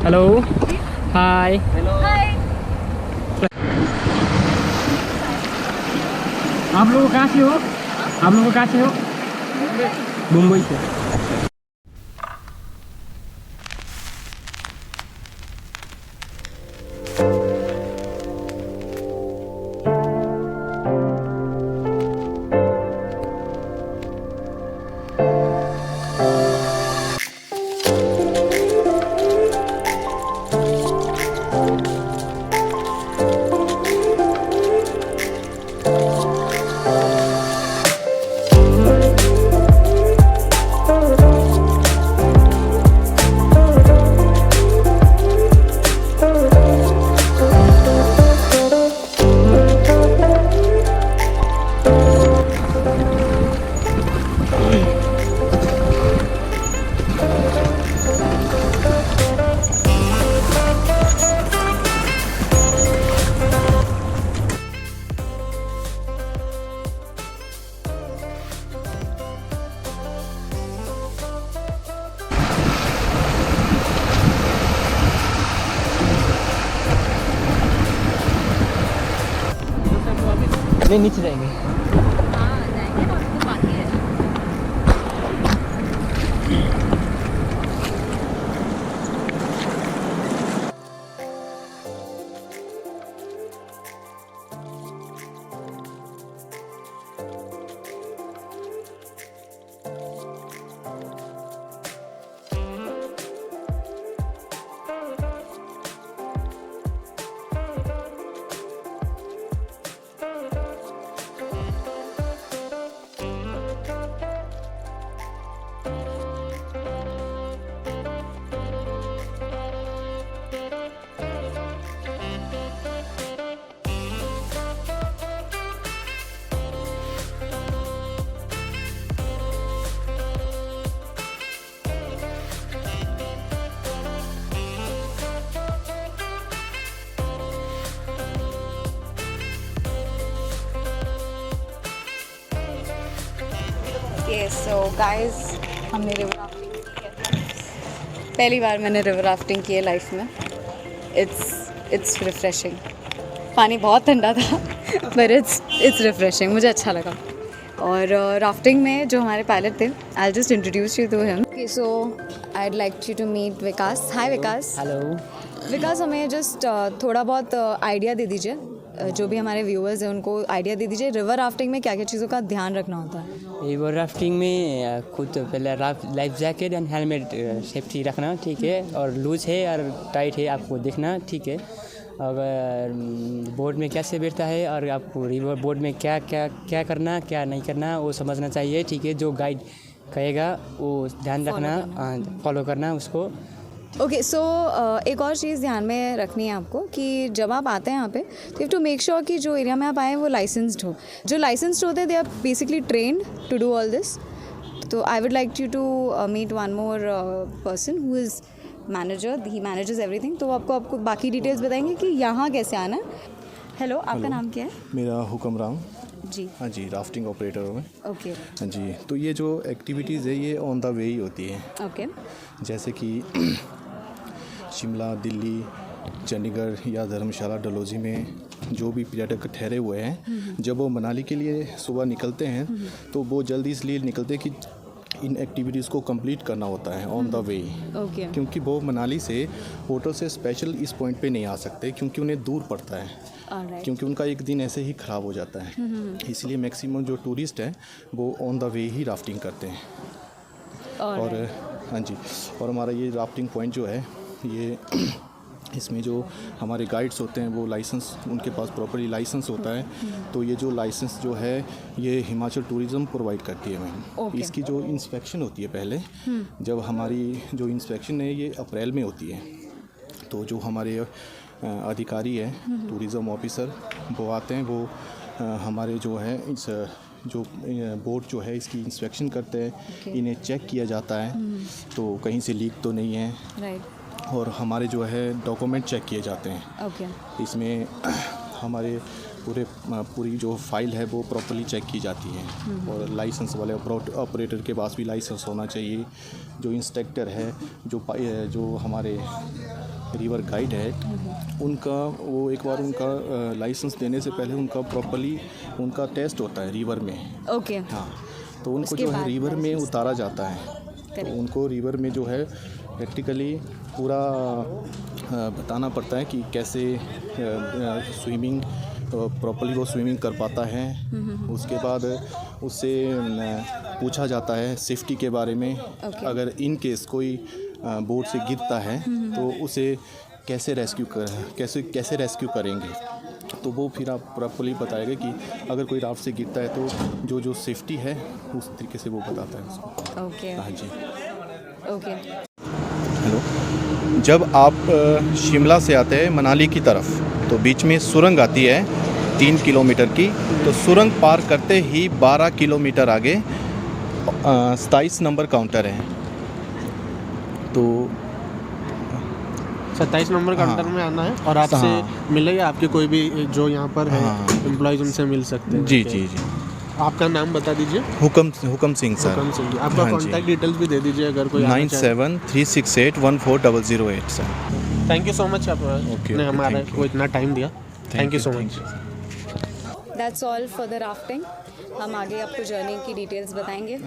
Hello hi. हाय। आप लोग कहाँ से हो? आप लोग कहाँ से हो? मुंबई से। नहीं, नीचे जाएंगे। हाँ जाएंगे ना, उसको बाकी है। सो गाइस, हमने रिवर राफ्टिंग की है। पहली बार मैंने रिवर राफ्टिंग की है लाइफ में। It's refreshing. पानी बहुत ठंडा था पर इट्स रिफ्रेशिंग, मुझे अच्छा लगा। और राफ्टिंग में जो हमारे पायलट थे, I just introduce you to him. Okay, so I like you to meet Vikas. Hi Vikas. Hello. Vikas, हमें जस्ट थोड़ा बहुत आइडिया दे दीजिए, जो भी हमारे व्यूअर्स हैं उनको आइडिया दे दीजिए रिवर राफ्टिंग में क्या क्या चीज़ों का ध्यान रखना होता है। रिवर राफ्टिंग में खुद पहले life jacket and helmet safety रखना, ठीक है, और लूज है और टाइट है आपको देखना, ठीक है। अगर बोर्ड में कैसे बैठता है और आपको रिवर बोर्ड में क्या क्या क्या करना क्या नहीं करना वो समझना चाहिए, ठीक है। जो गाइड कहेगा वो ध्यान रखना, फॉलो करना उसको। ओके, सो एक और चीज़ ध्यान में रखनी है आपको कि जब आप आते हैं यहाँ पे तो यू टू मेक श्योर कि जो एरिया में आप आए हैं वो लाइसेंस्ड हो। जो लाइसेंस्ड होते हैं they are basically trained to do all this. तो I would like you to meet one more person who is manager, he manages everything. तो आपको बाकी डिटेल्स बताएंगे कि यहाँ कैसे आना है। हेलो, आपका नाम क्या है? मेरा हुक्मराम जी। हाँ जी, राफ्टिंग ऑपरेटर हूँ मैं। ओके। हाँ जी, तो ये जो एक्टिविटीज़ है ये ऑन द वे ही होती है। ओके। जैसे कि शिमला, दिल्ली, चंडीगढ़ या धर्मशाला, डलहौजी में जो भी पर्यटक ठहरे हुए हैं, जब वो मनाली के लिए सुबह निकलते हैं तो वो जल्दी इसलिए निकलते हैं कि इन एक्टिविटीज़ को कंप्लीट करना होता है ऑन द वे। ओके। क्योंकि वो मनाली से होटल से स्पेशल इस पॉइंट पे नहीं आ सकते क्योंकि उन्हें दूर पड़ता है, ऑलराइट। क्योंकि उनका एक दिन ऐसे ही ख़राब हो जाता है। इसलिए मैक्सिमम जो टूरिस्ट हैं वो on the way he rafting करते हैं। और हाँ जी, और हमारा ये राफ्टिंग पॉइंट जो है ये इसमें जो हमारे गाइड्स होते हैं वो लाइसेंस, उनके पास प्रॉपर्ली लाइसेंस होता है। तो ये जो लाइसेंस जो है ये हिमाचल टूरिज़्म प्रोवाइड करती है मैम। इसकी जो इंस्पेक्शन होती है पहले, जब हमारी जो इंस्पेक्शन है ये अप्रैल में होती है, तो जो हमारे अधिकारी है टूरिज़्म ऑफिसर वो आते हैं, वो हमारे जो है इस जो बोट जो है इसकी इंस्पेक्शन करते हैं। इन्हें चेक किया जाता है तो कहीं से लीक तो नहीं है, राइट। और हमारे जो है डॉक्यूमेंट चेक किए जाते हैं। ओके। इसमें हमारे पूरी जो फाइल है वो प्रॉपर्ली चेक की जाती है। और लाइसेंस वाले ऑपरेटर के पास भी लाइसेंस होना चाहिए। जो इंस्ट्रक्टर है, जो हमारे रिवर गाइड है उनका, वो एक बार उनका लाइसेंस देने से पहले उनका प्रॉपर्ली उनका टेस्ट होता है रिवर में। ओके। हाँ, तो उनको उसके जो है बाद रिवर में license। उतारा जाता है, तो उनको रिवर में जो है प्रैक्टिकली पूरा बताना पड़ता है कि कैसे स्विमिंग प्रॉपर्ली वो स्विमिंग कर पाता है। उसके बाद उससे पूछा जाता है सेफ्टी के बारे में। अगर इन केस कोई बोट से गिरता है तो उसे कैसे रेस्क्यू करेंगे, तो वो फिर आप प्रॉपर्ली बताएगा कि अगर कोई राफ्ट से गिरता है तो जो सेफ्टी है उस तरीके से वो बताता है उसको। ओके। हाँ जी। ओके। हेलो, जब आप शिमला से आते हैं मनाली की तरफ तो बीच में सुरंग आती है 3 किलोमीटर की, तो सुरंग पार करते ही 12 किलोमीटर आगे 27 नंबर काउंटर है। तो 27 नंबर काउंटर में आना है और आपसे हाँ। मिलेगा, आपके कोई भी जो यहाँ पर है हाँ। एम्प्लॉयज़ उनसे मिल सकते हैं। जी ओके। जी जी। आपका नाम बता दीजिए। हुकम सिंह सर। हुकम सिंह जी। आपका हाँ जी। कॉन्टैक्ट डिटेल्स भी दे दीजिए अगर कोई आना चाहे। 9736814008 sir. Thank you so much, आपने हमारे thank you। को इतना टाइम दिया। Thank you so thank much. you। That's all for the rafting. हम आगे आपको जर्नी की डिटेल्स बताएंगे।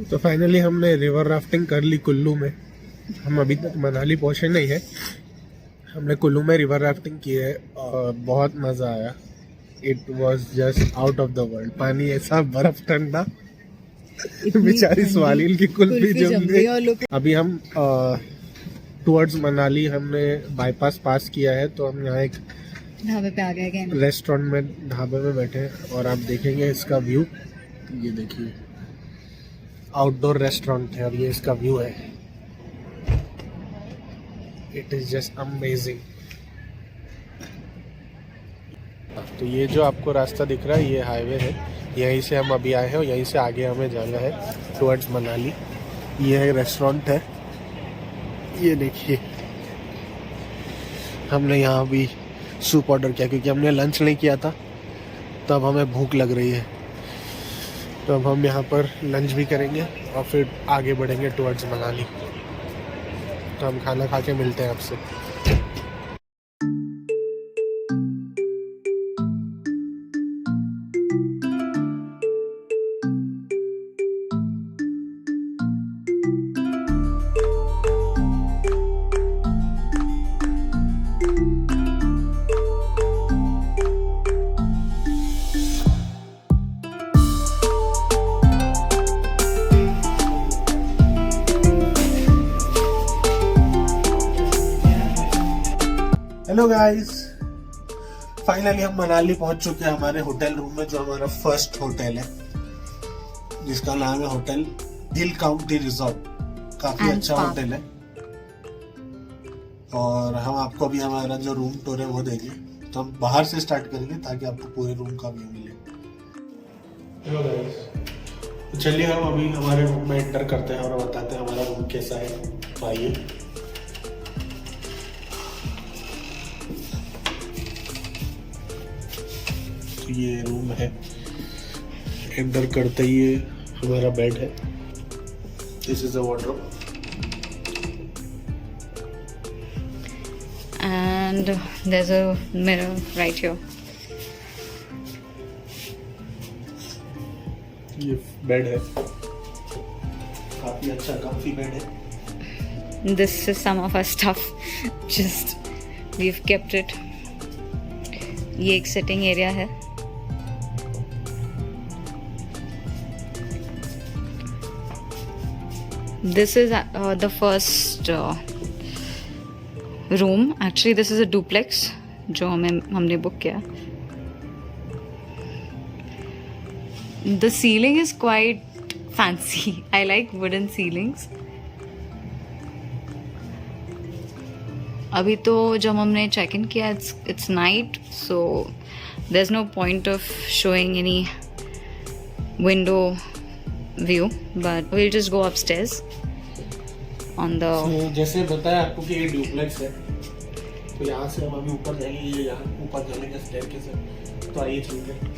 तो फाइनली हमने रिवर राफ्टिंग कर ली कुल्लू में। हम अभी तक मनाली पहुंचे नहीं है, हमने कुल्लू में रिवर राफ्टिंग की है और बहुत मज़ा आया। It was just out of the world. पानी ऐसा बर्फ ठंडा, बेचारी स्वालिल की कुल्फी जम गई। अभी हम टुवर्ड्स मनाली हमने बाईपास पास किया है, तो हम यहाँ एक ढाबे पे आ गए रेस्टोरेंट में, ढाबे में बैठे हैं और आप देखेंगे इसका व्यू। ये देखिए, आउटडोर रेस्टोरेंट है और ये इसका व्यू है। It is just amazing. तो ये जो आपको रास्ता दिख रहा है ये हाईवे है, यहीं से हम अभी आए हैं और यहीं से आगे हमें जाना है टुवर्ड्स मनाली। ये है रेस्टोरेंट है, ये देखिए। हमने यहाँ भी सूप ऑर्डर किया क्योंकि हमने लंच नहीं किया था, तब हमें भूख लग रही है। तो अब हम यहाँ पर लंच भी करेंगे और फिर आगे बढ़ेंगे टुवर्ड्स मनाली। तो हम खाना खा के मिलते हैं आपसे। हेलो गाइस, फाइनली हम मनाली पहुंच चुके हैं हमारे होटल रूम में, जो हमारा फर्स्ट होटल है जिसका नाम है होटल हिल काउंटी रिजॉर्ट। काफी अच्छा होटल है। और हम आपको अभी हमारा जो रूम टूर है वो देंगे। तो हम बाहर से स्टार्ट करेंगे ताकि आपको पूरे रूम का व्यू मिले। हेलो गाइस, तो चलिए हम अभी हमारे रूम में एंटर करते हैं और बताते हैं हमारा रूम कैसा है। तो आइए। तो ये रूम है, एंटर करते ही ये हमारा बेड है। This is a wardrobe and there's a mirror right here. ये बेड है, काफी अच्छा कंफी बेड है। This is some of our stuff. Just we've kept it. ये एक sitting area है. This is the first room. Actually, this is a duplex जो हमने book किया. The ceiling is quite fancy. I like wooden ceilings. अभी तो जब हमने check in किया, it's night, so there's no point of showing any window view, but we'll just go upstairs on the. तो जैसे बताया आपको कि ये ड्यूप्लेक्स है, तो यहाँ से हम अभी ऊपर जाएंगे। ये यहाँ ऊपर जाने का स्टेयरकेस है, तो आइए चलते हैं।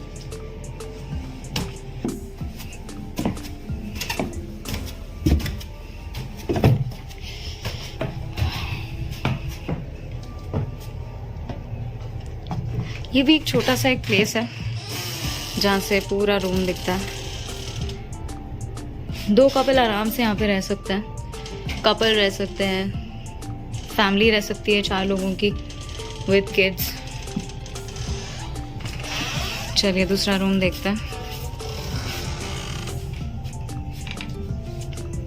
ये भी एक छोटा सा एक प्लेस है जहाँ से पूरा रूम दिखता है। 2 कपल आराम से यहाँ पे रह सकते हैं, कपल रह सकते हैं, फैमिली रह सकती है 4 लोगों की विद किड्स। चलिए दूसरा रूम देखते हैं।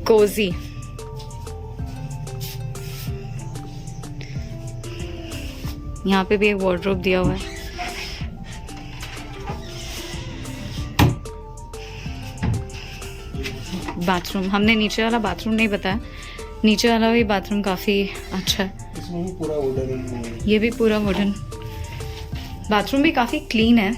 कोजी, यहाँ पे भी एक वार्डरोब दिया हुआ है। बाथरूम, हमने नीचे वाला बाथरूम नहीं बताया, नीचे वाला भी बाथरूम काफ़ी अच्छा है। इसमें भी पूरा वुडन है। ये भी पूरा वुडन। बाथरूम भी काफ़ी क्लीन है।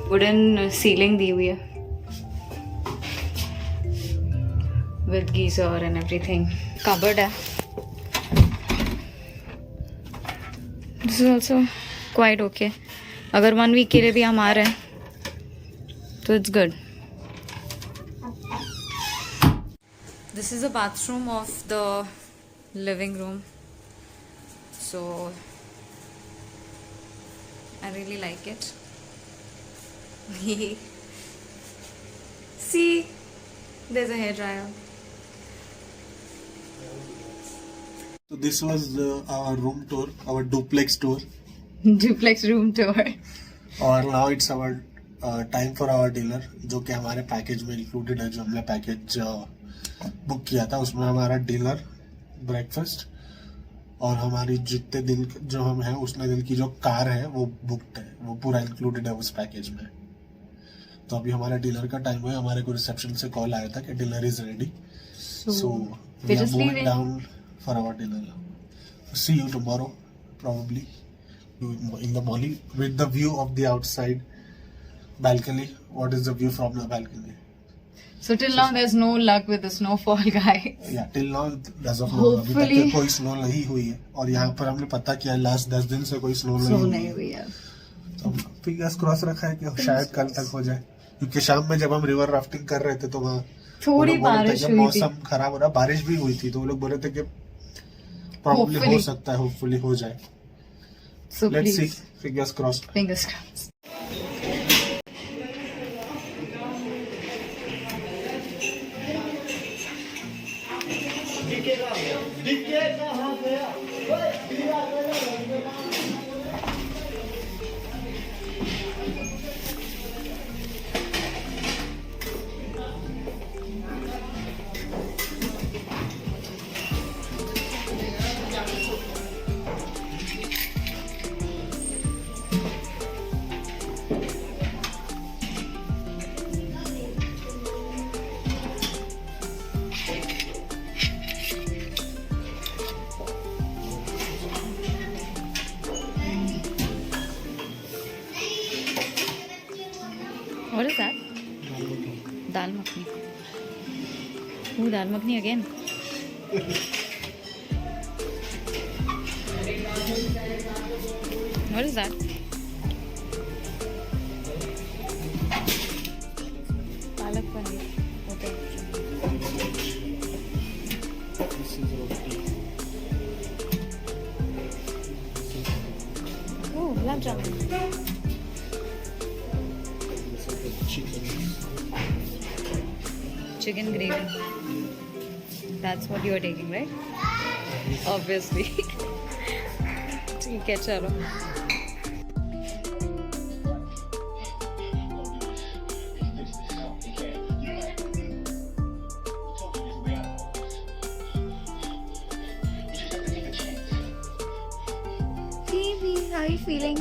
वुडन सीलिंग दी हुई है with geyser and everything. Cupboard है। This is also quite okay. अगर 1 वीक के लिए भी हम आ रहे हैं तो it's good. This is a bathroom of the living room, so I really like it. See, there's a hair dryer. So this was our room tour, our duplex tour. Duplex room tour. और now it's our time for our dinner, जो कि हमारे package में included है। जो हमने package book किया था उसमें हमारा डिनर, ब्रेकफास्ट और हमारी जितने दिन जो हम हैं उतने दिन की जो कार है वो बुकड है, वो पूरा इंक्लूडेड है उस पैकेज में। तो अभी हमारा डिनर का टाइम है। हमारे को रिसेप्शन से कॉल आया था कि dinner is ready, so we are moving down for our dinner. See you tomorrow probably in the morning with the view of the outside balcony. What is the view from the balcony? So till now there's no luck with the snowfall, guys. Yeah, till now as of now अभी तक तो कोई snow नहीं हुई है। और यहाँ पर हमने पता किया लास्ट 10 दिन से कोई स्नो नहीं हुई है। तो फिंगर्स क्रॉस रखा है कि शायद कल तक हो जाए, क्योंकि शाम में जब हम रिवर राफ्टिंग कर रहे थे तो वहाँ थोड़ी बारिश हुई थी, मौसम खराब हो रहा, बारिश भी हुई थी, तो वो लोग बोल रहे थे कि प्रॉब्लम हो सकता है, होपफुली हो जाए। So let's see, please, fingers crossed. fingers crossed. What is that? Dal makhani. Ooh, dal makhani again. What is that? Palak paneer. Okay. Oh, gulab jamun. Chicken gravy. That's what you are taking, right? Obviously. ठीक है चलो. Phoebe, how are you feeling?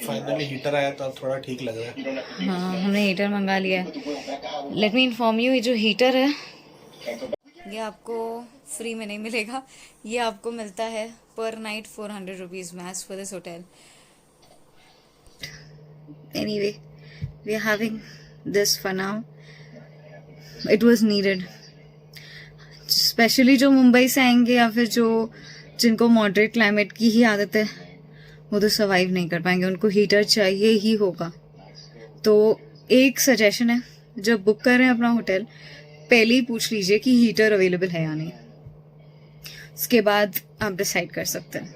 Finally heater आया तो अब थोड़ा ठीक लग रहा है. हाँ हमने हीटर मंगा लिया है. लेट मी इन्फॉर्म यू, ये जो हीटर है ये आपको फ्री में नहीं मिलेगा. ये आपको मिलता है पर night 400 rupees max for this hotel. Anyway we are having this for now. It was needed, specially जो मुंबई से आएंगे या फिर जो जिनको मॉडरेट क्लाइमेट की ही आदत है वो तो सर्वाइव नहीं कर पाएंगे. उनको हीटर चाहिए ही होगा. तो एक सजेशन है, जब बुक कर रहे हैं अपना होटल पहले ही पूछ लीजिए कि हीटर अवेलेबल है या नहीं. उसके बाद आप डिसाइड कर सकते हैं.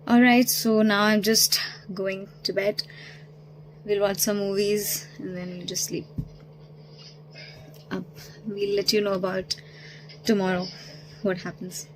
Alright, so now I am just going to bed. Will watch some movies and then we just sleep. अब we'll let you know about tomorrow what happens.